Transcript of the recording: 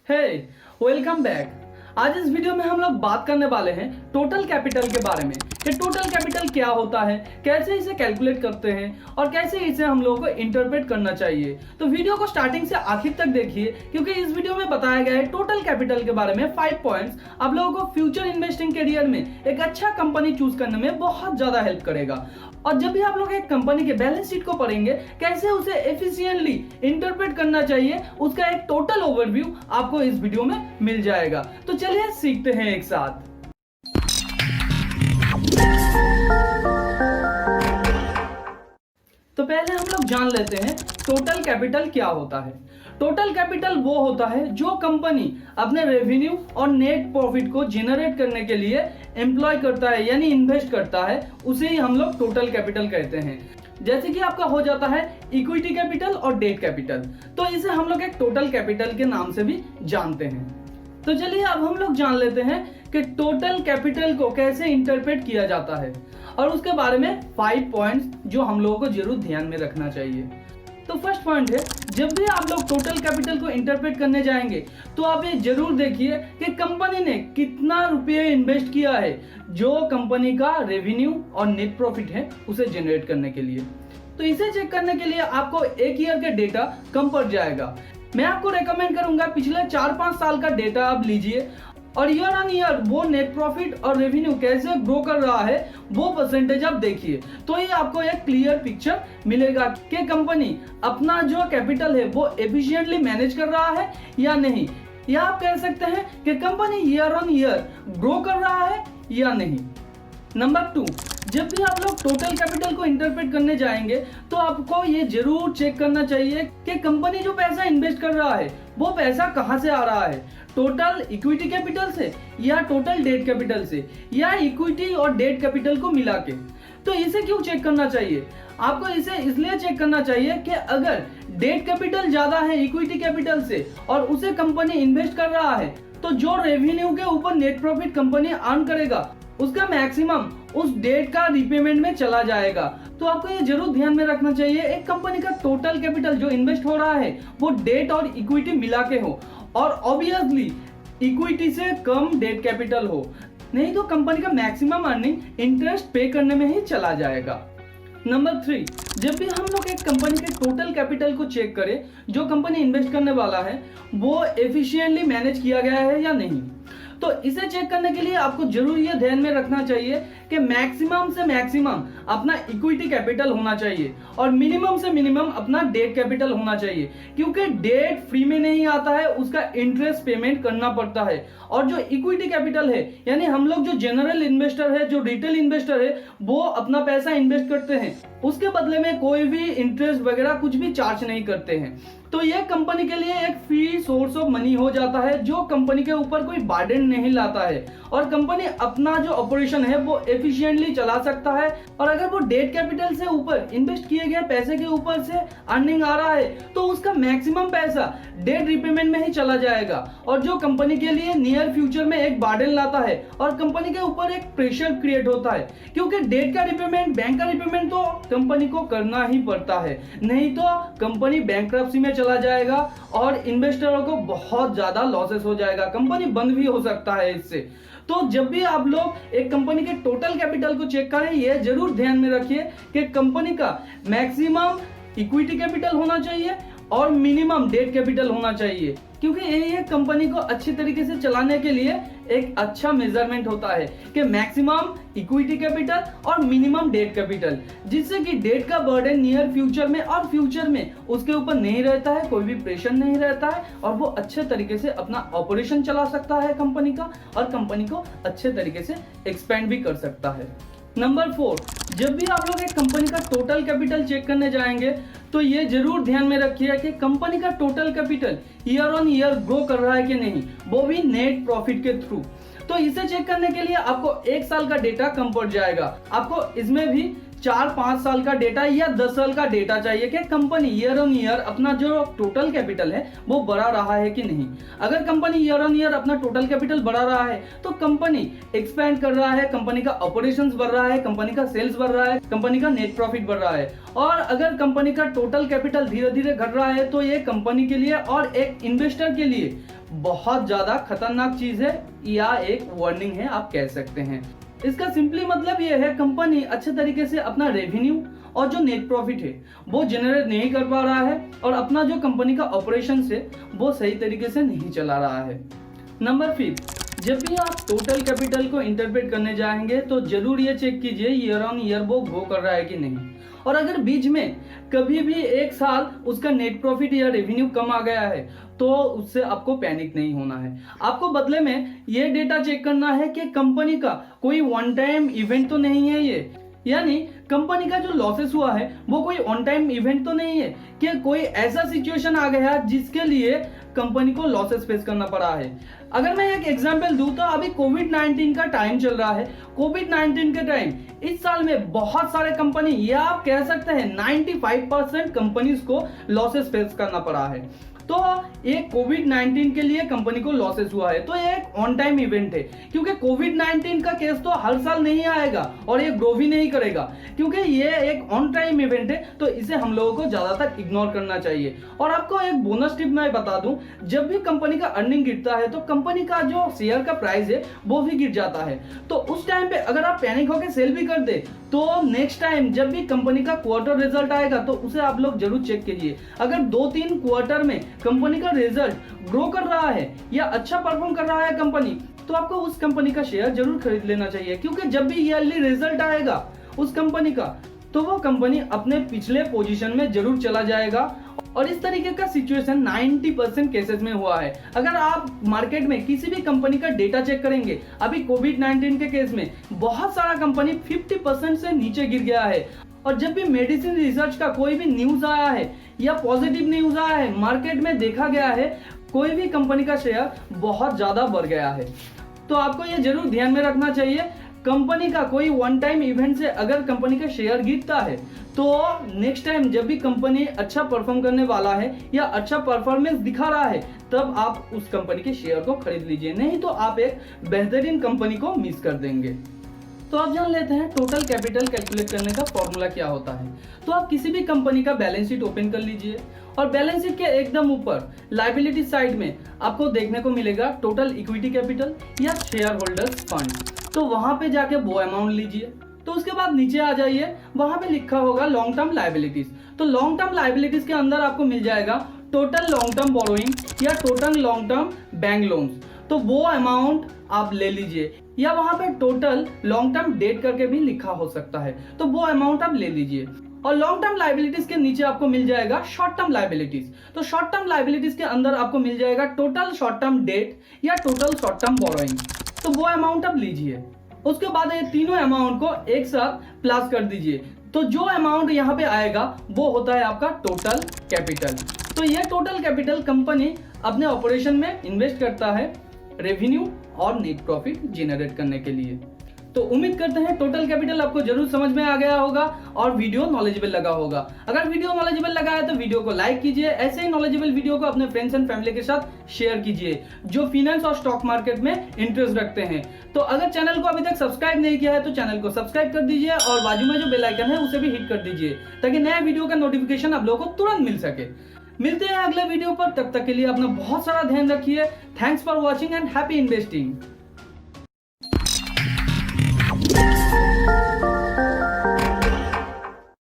हे welcome back. आज इस video में हम लोग बात करने वाले हैं टोटल कैपिटल के बारे में कि टोटल कैपिटल क्या होता है, कैसे इसे कैलकुलेट करते हैं और कैसे इसे हम लोगों को इंटरप्रेट करना चाहिए। तो वीडियो को स्टार्टिंग से आखिर तक देखिए क्योंकि इस वीडियो में बताया गया है टोटल कैपिटल के बारे में 5 पॉइंट्स आप लोगों को फ्यूचर इन्वेस्टिंग करियर में एक अच्छा कंपनी चूज करने में बहुत ज्यादा हेल्प करेगा। और जब भी आप लोग एक कंपनी के बैलेंस शीट को पढ़ेंगे कैसे उसे एफिशिएंटली इंटरप्रेट करना चाहिए, उसका एक टोटल ओवरव्यू आपको इस वीडियो में मिल जाएगा। तो चलिए सीखते हैं एक साथ। तो पहले हम लोग जान लेते हैं टोटल कैपिटल क्या होता है। टोटल कैपिटल वो होता है जो कंपनी अपने रेवेन्यू और नेट प्रॉफिट को जनरेट करने के लिए एम्प्लॉय करता है यानी इन्वेस्ट करता है, उसे ही हम लोग टोटल कैपिटल कहते हैं। जैसे कि आपका हो जाता है इक्विटी कैपिटल और डेट कैपिटल, तो इसे हम लोग एक टोटल कैपिटल के नाम से भी जानते हैं। तो चलिए अब हम लोग जान लेते हैं कि टोटल कैपिटल को कैसे इंटरप्रेट किया जाता है और उसके बारे में 5 पॉइंट्स जो हम लोगों को जरूर ध्यान में रखना चाहिए। तो फर्स्ट पॉइंट है, जब भी आप लोग टोटल कैपिटल को इंटरप्रेट करने जाएंगे तो आप ये जरूर देखिए कि कंपनी ने कितना रुपये इन्वेस्ट किया है जो कंपनी का रेवेन्यू और नेट प्रॉफिट है उसे जनरेट करने के लिए। तो इसे चेक करने के लिए आपको एक ईयर का डेटा कम पड़ जाएगा। मैं आपको रेकमेंड करूंगा पिछले 4-5 साल का डेटा आप लीजिए और ईयर ऑन ईयर वो नेट प्रॉफिट और रेवेन्यू कैसे ग्रो कर रहा है वो परसेंटेज आप देखिए, तो ये आपको एक क्लियर पिक्चर मिलेगा कि कंपनी अपना जो कैपिटल है वो एफिशिएंटली मैनेज कर रहा है या नहीं, या आप कह सकते हैं कि company year on year grow कर रहा है या नहीं। नंबर 2, जब भी आप लोग टोटल कैपिटल को इंटरप्रेट करने जाएंगे तो आपको ये जरूर चेक करना चाहिए कि कंपनी जो पैसा इन्वेस्ट कर रहा है वो पैसा कहां से आ रहा है, टोटल इक्विटी कैपिटल से या टोटल डेट कैपिटल से या इक्विटी और डेट कैपिटल को मिला के। तो इसे क्यों चेक करना चाहिए? आपको इसे इसलिए चेक करना चाहिए कि अगर डेट कैपिटल ज्यादा है इक्विटी कैपिटल से और उसे कंपनी इन्वेस्ट कर रहा है तो जो रेवेन्यू के ऊपर नेट प्रॉफिट कंपनी अर्न करेगा उसका मैक्सिमम उस डेट का रिपेमेंट में चला जाएगा। तो आपको ये जरूर ध्यान में रखना चाहिए एक कंपनी का टोटल कैपिटल जो इन्वेस्ट हो रहा है वो डेट और इक्विटी मिला के हो और ऑब्वियसली इक्विटी से कम डेट कैपिटल हो, नहीं तो कंपनी का मैक्सिमम अर्निंग इंटरेस्ट पे करने में ही चला जाएगा। नंबर 3, जब भी हम लोग एक कंपनी के टोटल कैपिटल को चेक करें जो कंपनी इन्वेस्ट करने वाला है वो एफिशिएंटली मैनेज किया गया है या नहीं, तो इसे चेक करने के लिए आपको जरूर ये ध्यान में रखना चाहिए कि मैक्सिमम से मैक्सिमम अपना इक्विटी कैपिटल होना चाहिए और मिनिमम से मिनिमम अपना डेट कैपिटल होना चाहिए, क्योंकि डेट फ्री में नहीं आता है, उसका इंटरेस्ट पेमेंट करना पड़ता है। और जो इक्विटी कैपिटल है यानी हम लोग जो जनरल इन्वेस्टर है, जो रिटेल इन्वेस्टर है, वो अपना पैसा इन्वेस्ट करते हैं, उसके बदले में कोई भी इंटरेस्ट वगैरह कुछ भी चार्ज नहीं करते हैं। तो ये कंपनी के लिए एक फ्री सोर्स ऑफ मनी हो जाता है जो कंपनी के ऊपर कोई बर्डन नहीं लाता है और कंपनी अपना जो ऑपरेशन है वो एफिशिएंटली चला सकता है। और अगर वो डेट कैपिटल से ऊपर इन्वेस्ट किए गए पैसे के ऊपर से अर्निंग आ रहा है तो उसका मैक्सिमम पैसा डेट रिपेमेंट में ही चला जाएगा और जो कंपनी के लिए नियर फ्यूचर में एक बर्डन लाता है और कंपनी के ऊपर एक प्रेशर क्रिएट होता है, क्योंकि डेट का रिपेमेंट, बैंक का रिपेमेंट तो कंपनी को करना ही पड़ता है, नहीं तो कंपनी बैंकरप्सी में चला जाएगा और इन्वेस्टरों को बहुत ज्यादा लॉसेस हो जाएगा, कंपनी बंद भी हो सकता है इससे। तो जब भी आप लोग एक कंपनी के टोटल कैपिटल को चेक करें ये जरूर ध्यान में रखिए कि कंपनी का मैक्सिमम इक्विटी कैपिटल होना चाहिए और मिनिमम डेट कैपिटल होना चाहिए, क्योंकि यही है कंपनी को अच्छी तरीके से चलाने के लिए एक अच्छा मेजरमेंट होता है कि मैक्सिमम इक्विटी कैपिटल और मिनिमम डेट कैपिटल, जिससे कि डेट का बर्डन नियर फ्यूचर में और फ्यूचर में उसके ऊपर नहीं रहता है, कोई भी प्रेशर नहीं रहता है और वो अच्छे तरीके से अपना ऑपरेशन चला सकता है कंपनी का और कंपनी को अच्छे तरीके से एक्सपेंड भी कर सकता है। नंबर 4, जब भी आप लोग एक कंपनी का टोटल कैपिटल चेक करने जाएंगे तो ये जरूर ध्यान में रखिए कि कंपनी का total capital year on year grow कर रहा है कि नहीं, वो भी नेट प्रॉफिट के थ्रू। तो इसे चेक करने के लिए आपको 1 साल का डेटा कम पड़ जाएगा, आपको इसमें भी 4-5 साल का डेटा या 10 साल का डेटा चाहिए कि कंपनी ईयर ऑन ईयर अपना जो टोटल कैपिटल है वो बढ़ा रहा है कि नहीं। अगर कंपनी ईयर ऑन ईयर अपना टोटल कैपिटल बढ़ा रहा है तो कंपनी एक्सपेंड कर रहा है, कंपनी का ऑपरेशंस बढ़ रहा है, कंपनी का सेल्स बढ़ रहा है, कंपनी का नेट प्रॉफिट बढ़ रहा है। और अगर कंपनी का टोटल कैपिटल धीरे धीरे घट रहा है तो ये कंपनी के लिए और एक इन्वेस्टर के लिए बहुत ज्यादा खतरनाक चीज है या एक वार्निंग है आप कह सकते हैं। इसका सिंपली मतलब ये है कंपनी अच्छे तरीके से अपना रेवेन्यू और जो नेट प्रॉफिट है वो जनरेट नहीं कर पा रहा है और अपना जो कंपनी का ऑपरेशन है वो सही तरीके से नहीं चला रहा है। नंबर 5, जब भी आप टोटल कैपिटल को इंटरप्रेट करने जाएंगे तो जरूर ये चेक कीजिए ईयर ऑन ईयर वो ग्रो कर रहा है कि नहीं, और अगर बीच में कभी भी एक साल उसका नेट प्रॉफिट या रेवेन्यू कम आ गया है तो उससे आपको पैनिक नहीं होना है। आपको बदले में ये डेटा चेक करना है कि कंपनी का कोई वन टाइम इवेंट तो नहीं है ये, यानी कंपनी का जो लॉसेस हुआ है वो कोई ऑन टाइम इवेंट तो नहीं है कि कोई ऐसा सिचुएशन आ गया जिसके लिए कंपनी को लॉसेस फेस करना पड़ा है। अगर मैं एक एग्जांपल दूं तो अभी कोविड-19 का टाइम चल रहा है। कोविड-19 के टाइम इस साल में बहुत सारे कंपनी या आप कह सकते हैं 95% कंपनीज को लॉसेस फेस करना पड़ा है। तो ये कोविड-19 के लिए कंपनी को लॉसेस हुआ है तो ये एक ऑन टाइम इवेंट है, क्योंकि कोविड-19 का केस तो हर साल नहीं आएगा और ये ग्रो भी नहीं करेगा, क्योंकि ये एक ऑन टाइम इवेंट है तो इसे हम लोगों को ज्यादातर इग्नोर करना चाहिए। और आपको एक बोनस टिप मैं बता दूं, जब भी कंपनी का अर्निंग गिरता है तो कंपनी का जो शेयर का प्राइस है वो भी गिर जाता है। तो उस टाइम पे अगर आप पैनिक होकर सेल भी कर दे तो नेक्स्ट टाइम जब भी कंपनी का क्वार्टर रिजल्ट आएगा तो उसे आप लोग जरूर चेक कीजिए। अगर 2-3 क्वार्टर में कंपनी का रिजल्ट ग्रो कर रहा है या अच्छा परफॉर्म कर रहा है कंपनी, तो आपको उस कंपनी का शेयर जरूर खरीद लेना चाहिए, क्योंकि जब भी ईयरली रिजल्ट आएगा उस कंपनी का तो वो कंपनी अपने पिछले पोजीशन में जरूर चला जाएगा। और इस तरीके का सिचुएशन 90% केसेस में हुआ है। अगर आप मार्केट में किसी भी कंपनी का डेटा चेक करेंगे, अभी कोविड-19 के केस में बहुत सारा कंपनी 50% से नीचे गिर गया है। और जब भी मेडिसिन रिसर्च का कोई भी न्यूज आया है या पॉजिटिव न्यूज आया है, मार्केट में देखा गया है कोई भी कंपनी का शेयर बहुत ज्यादा बढ़ गया है। तो आपको ये जरूर ध्यान में रखना चाहिए, कंपनी का कोई वन टाइम इवेंट से अगर कंपनी का शेयर गिरता है तो नेक्स्ट टाइम जब भी कंपनी अच्छा परफॉर्म करने वाला है या अच्छा परफॉर्मेंस दिखा रहा है तब आप उस कंपनी के शेयर को खरीद लीजिए, नहीं तो आप एक बेहतरीन कंपनी को मिस कर देंगे। तो आप जान लेते हैं टोटल कैपिटल कैलकुलेट करने का फॉर्मूला क्या होता है। तो आप किसी भी कंपनी का बैलेंस शीट ओपन कर लीजिए और बैलेंस शीट के एकदम ऊपर लायबिलिटी साइड में आपको देखने को मिलेगा टोटल इक्विटी कैपिटल या शेयर होल्डर्स फंड। तो वहां पे जाके वो अमाउंट लीजिए। तो उसके बाद नीचे आ जाइए, वहां पे लिखा होगा लॉन्ग टर्म लायबिलिटीज। तो लॉन्ग टर्म लायबिलिटीज के अंदर आपको मिल जाएगा टोटल लॉन्ग टर्म बोरोइंग या total long term bank loans. तो वो अमाउंट आप ले लीजिए, या वहां पे टोटल लॉन्ग टर्म डेट करके भी लिखा हो सकता है, तो वो अमाउंट आप ले लीजिए। और लॉन्ग टर्म लायबिलिटीज के नीचे आपको मिल जाएगा शॉर्ट टर्म लायबिलिटीज। तो शॉर्ट टर्म लायबिलिटीज के अंदर आपको मिल जाएगा टोटल शॉर्ट टर्म डेट या टोटल शॉर्ट टर्म बोरोइंग। तो वो अमाउंट आप लीजिए। उसके बाद ये तीनों अमाउंट को एक साथ प्लस कर दीजिए। तो जो अमाउंट यहाँ पे आएगा वो होता है आपका टोटल कैपिटल। तो ये टोटल कैपिटल कंपनी अपने ऑपरेशन में इन्वेस्ट करता है रेवेन्यू और नेट प्रॉफिट जनरेट करने के लिए। तो उम्मीद करते हैं टोटल कैपिटल आपको जरूर समझ में आ गया होगा और वीडियो नॉलेजेबल लगा होगा। अगर वीडियो नॉलेजेबल लगा है तो वीडियो को लाइक कीजिए। ऐसे ही नॉलेजेबल वीडियो को अपने फ्रेंड्स एंड फैमिली के साथ शेयर कीजिए जो फाइनेंस और स्टॉक मार्केट में इंटरेस्ट रखते हैं। तो अगर चैनल को अभी तक सब्सक्राइब नहीं किया है तो चैनल को सब्सक्राइब कर दीजिए और बाजू में जो बेल आइकन है उसे भी हिट कर दीजिए ताकि नया वीडियो का नोटिफिकेशन आप लोगों को तुरंत मिल सके। मिलते हैं अगले वीडियो पर, तब तक के लिए अपना बहुत सारा ध्यान रखिए। Thanks for watching and happy investing.